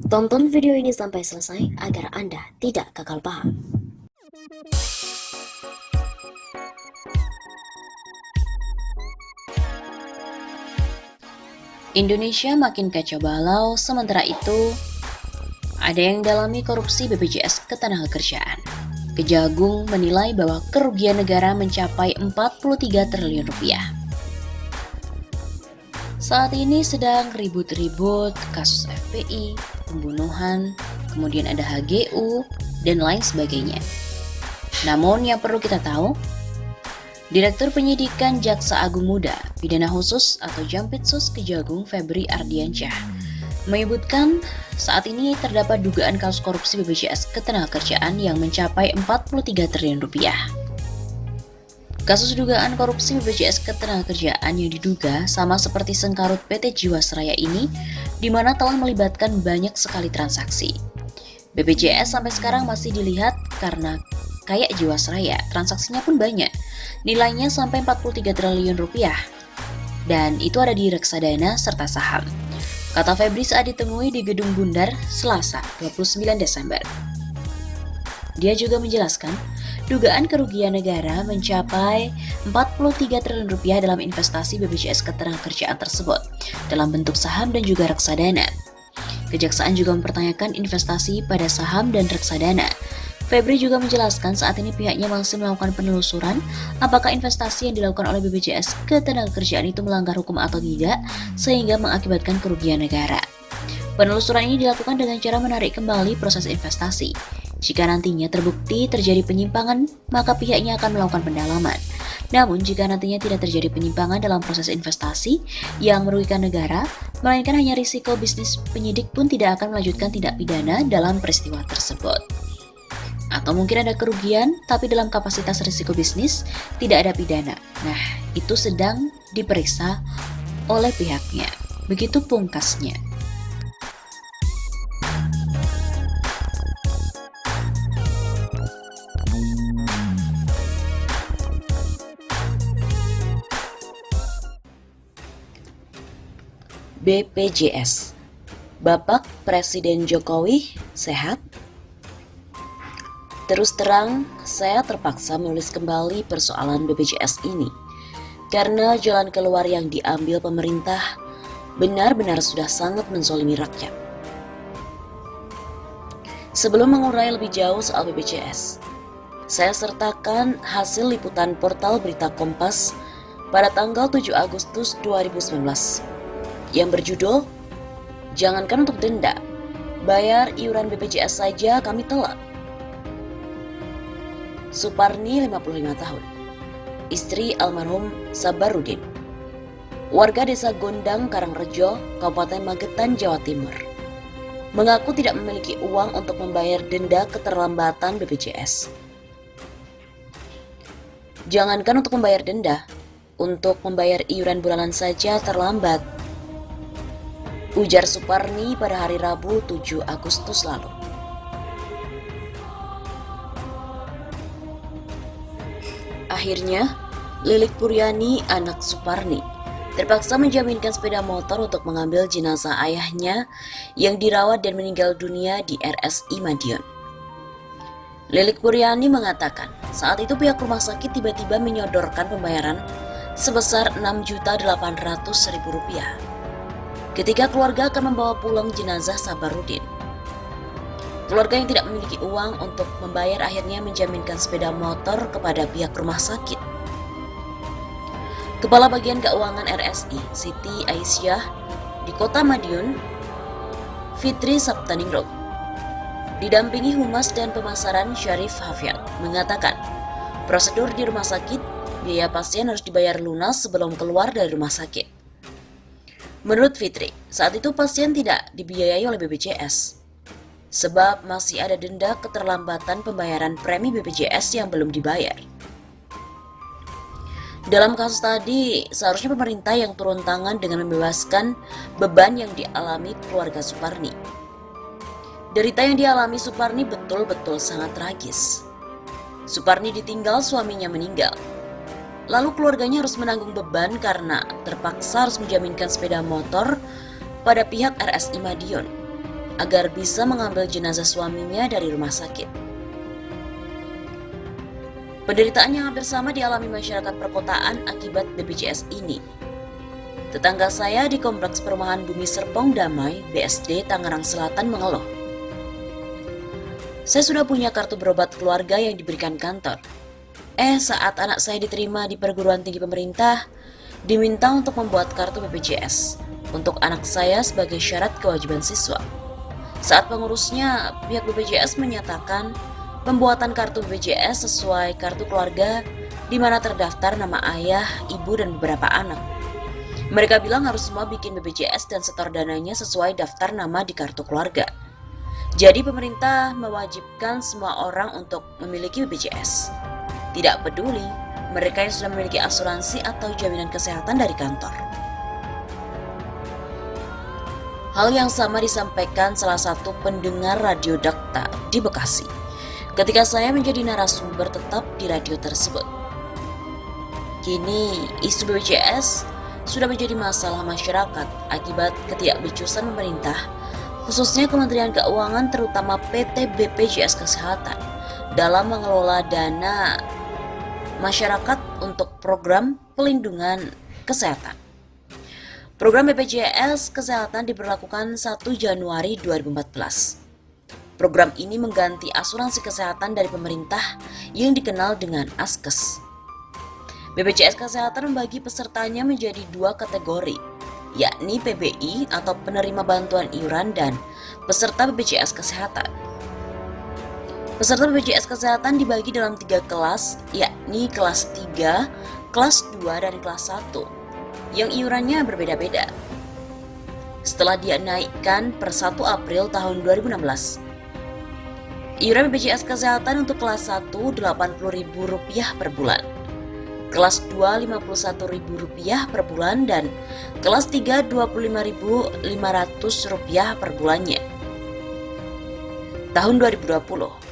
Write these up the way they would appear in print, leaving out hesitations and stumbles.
Tonton video ini sampai selesai agar Anda tidak gagal paham. Indonesia makin kacau balau, sementara itu ada yang dalami korupsi BPJS Ketenagakerjaan. Kejagung menilai bahwa kerugian negara mencapai 43 triliun rupiah. Saat ini sedang ribut-ribut kasus FPI, pembunuhan, kemudian ada HGU, dan lain sebagainya. Namun yang perlu kita tahu, Direktur Penyidikan Jaksa Agung Muda, Pidana Khusus atau Jampitsus Kejagung Febri Ardiansyah, menyebutkan saat ini terdapat dugaan kasus korupsi BPJS Ketenagakerjaan yang mencapai 43 triliun rupiah. Kasus dugaan korupsi BPJS Ketenagakerjaan yang diduga sama seperti sengkarut PT Jiwasraya ini, di mana telah melibatkan banyak sekali transaksi. BPJS sampai sekarang masih dilihat karena kayak Jiwasraya, transaksinya pun banyak, nilainya sampai 43 triliun rupiah. Dan itu ada di reksadana serta saham, kata Febri saat ditemui di Gedung Bundar Selasa 29 Desember. Dia juga menjelaskan, dugaan kerugian negara mencapai 43 triliun rupiah dalam investasi BPJS Ketenagakerjaan tersebut, dalam bentuk saham dan juga reksadana. Kejaksaan juga mempertanyakan investasi pada saham dan reksadana. Febri juga menjelaskan saat ini pihaknya masih melakukan penelusuran apakah investasi yang dilakukan oleh BPJS Ketenagakerjaan itu melanggar hukum atau tidak, sehingga mengakibatkan kerugian negara. Penelusuran ini dilakukan dengan cara menarik kembali proses investasi. Jika nantinya terbukti terjadi penyimpangan, maka pihaknya akan melakukan pendalaman. Namun, jika nantinya tidak terjadi penyimpangan dalam proses investasi yang merugikan negara, melainkan hanya risiko bisnis, penyidik pun tidak akan melanjutkan tindak pidana dalam peristiwa tersebut. Atau mungkin ada kerugian, tapi dalam kapasitas risiko bisnis tidak ada pidana. Nah, itu sedang diperiksa oleh pihaknya. Begitu pungkasnya. BPJS. Bapak Presiden Jokowi sehat? Terus terang, saya terpaksa menulis kembali persoalan BPJS ini karena jalan keluar yang diambil pemerintah benar-benar sudah sangat menzolimi rakyat. Sebelum mengurai lebih jauh soal BPJS, saya sertakan hasil liputan portal berita Kompas pada tanggal 7 Agustus 2019 yang berjudul "Jangankan untuk denda, bayar iuran BPJS saja kami telat." Suparni, 55 tahun, istri almarhum Sabarudin, warga desa Gondang, Karangrejo, Kabupaten Magetan, Jawa Timur, mengaku tidak memiliki uang untuk membayar denda keterlambatan BPJS. Jangankan untuk membayar denda, untuk membayar iuran bulanan saja terlambat, ujar Suparni pada hari Rabu 7 Agustus lalu. Akhirnya, Lilik Puryani, anak Suparni, terpaksa menjaminkan sepeda motor untuk mengambil jenazah ayahnya yang dirawat dan meninggal dunia di RSI Madiun. Lilik Puryani mengatakan, saat itu pihak rumah sakit tiba-tiba menyodorkan pembayaran sebesar Rp6.800.000 ketika keluarga akan membawa pulang jenazah Sabarudin. Keluarga yang tidak memiliki uang untuk membayar akhirnya menjaminkan sepeda motor kepada pihak rumah sakit. Kepala Bagian Keuangan RSI, Siti Aisyah, di Kota Madiun, Fitri Saptaningrum, didampingi Humas dan Pemasaran Syarif Hafiat, mengatakan prosedur di rumah sakit, biaya pasien harus dibayar lunas sebelum keluar dari rumah sakit. Menurut Fitri, saat itu pasien tidak dibiayai oleh BPJS, sebab masih ada denda keterlambatan pembayaran premi BPJS yang belum dibayar. Dalam kasus tadi, seharusnya pemerintah yang turun tangan dengan membebaskan beban yang dialami keluarga Suparni. Derita yang dialami Suparni betul-betul sangat tragis. Suparni ditinggal suaminya meninggal. Lalu keluarganya harus menanggung beban karena terpaksa harus menjaminkan sepeda motor pada pihak RSI Madiun. agar bisa mengambil jenazah suaminya dari rumah sakit. Penderitaan yang hampir sama dialami masyarakat perkotaan akibat BPJS ini. Tetangga saya di Kompleks Perumahan Bumi Serpong Damai, BSD, Tangerang Selatan mengeluh. Saya sudah punya kartu berobat keluarga yang diberikan kantor. Saat anak saya diterima di perguruan tinggi pemerintah, diminta untuk membuat kartu BPJS untuk anak saya sebagai syarat kewajiban siswa. Saat pengurusnya, pihak BPJS menyatakan pembuatan kartu BPJS sesuai kartu keluarga di mana terdaftar nama ayah, ibu, dan beberapa anak. Mereka bilang harus semua bikin BPJS dan setor dananya sesuai daftar nama di kartu keluarga. Jadi pemerintah mewajibkan semua orang untuk memiliki BPJS. Tidak peduli mereka yang sudah memiliki asuransi atau jaminan kesehatan dari kantor. Hal yang sama disampaikan salah satu pendengar Radio Dakta di Bekasi ketika saya menjadi narasumber tetap di radio tersebut. Kini, isu BPJS sudah menjadi masalah masyarakat akibat ketidakbecusan pemerintah, khususnya Kementerian Keuangan terutama PT BPJS Kesehatan dalam mengelola dana masyarakat untuk program pelindungan kesehatan. Program BPJS Kesehatan diberlakukan 1 Januari 2014. Program ini mengganti asuransi kesehatan dari pemerintah yang dikenal dengan Askes. BPJS Kesehatan membagi pesertanya menjadi 2 kategori, yakni PBI atau penerima bantuan iuran dan peserta BPJS Kesehatan. Peserta BPJS Kesehatan dibagi dalam 3 kelas, yakni kelas 3, kelas 2, dan kelas 1, yang iurannya berbeda-beda. Setelah dinaikkan per 1 April tahun 2016, iuran BPJS Kesehatan untuk kelas 1 Rp80.000 per bulan, kelas 2 Rp51.000 per bulan, dan kelas 3 Rp25.500 per bulannya. Tahun 2020,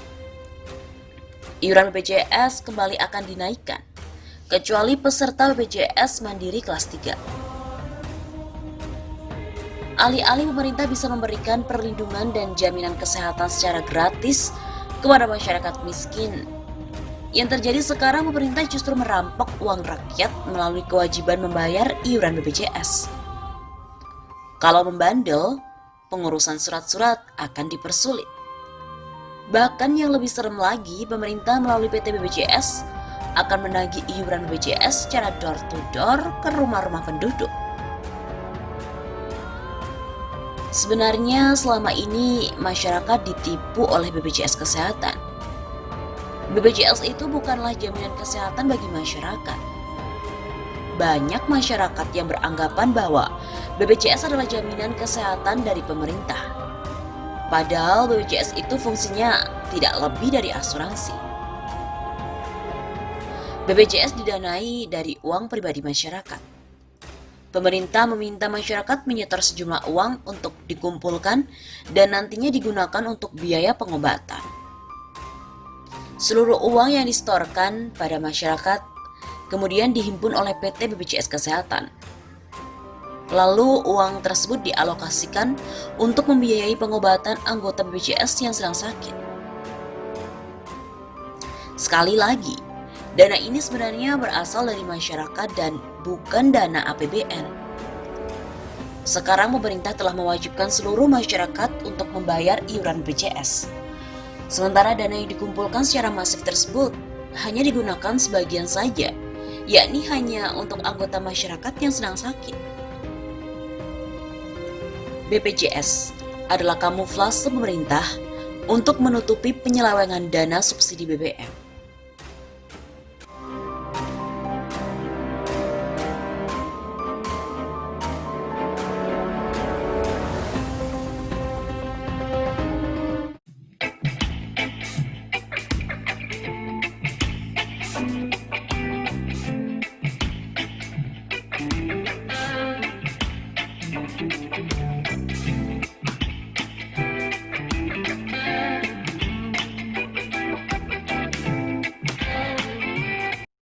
iuran BPJS kembali akan dinaikkan, kecuali peserta BPJS Mandiri kelas 3. Alih-alih pemerintah bisa memberikan perlindungan dan jaminan kesehatan secara gratis kepada masyarakat miskin, yang terjadi sekarang pemerintah justru merampok uang rakyat melalui kewajiban membayar iuran BPJS. Kalau membandel, pengurusan surat-surat akan dipersulit. Bahkan yang lebih serem lagi, pemerintah melalui PT BPJS akan menagih iuran BPJS secara door-to-door ke rumah-rumah penduduk. Sebenarnya selama ini masyarakat ditipu oleh BPJS Kesehatan. BPJS itu bukanlah jaminan kesehatan bagi masyarakat. Banyak masyarakat yang beranggapan bahwa BPJS adalah jaminan kesehatan dari pemerintah. Padahal BPJS itu fungsinya tidak lebih dari asuransi. BPJS didanai dari uang pribadi masyarakat. Pemerintah meminta masyarakat menyetor sejumlah uang untuk dikumpulkan dan nantinya digunakan untuk biaya pengobatan. Seluruh uang yang disetorkan pada masyarakat kemudian dihimpun oleh PT BPJS Kesehatan. Lalu uang tersebut dialokasikan untuk membiayai pengobatan anggota BPJS yang sedang sakit. Sekali lagi, dana ini sebenarnya berasal dari masyarakat dan bukan dana APBN. Sekarang pemerintah telah mewajibkan seluruh masyarakat untuk membayar iuran BPJS. Sementara dana yang dikumpulkan secara masif tersebut hanya digunakan sebagian saja, yakni hanya untuk anggota masyarakat yang sedang sakit. BPJS adalah kamuflase pemerintah untuk menutupi penyelewengan dana subsidi BBM.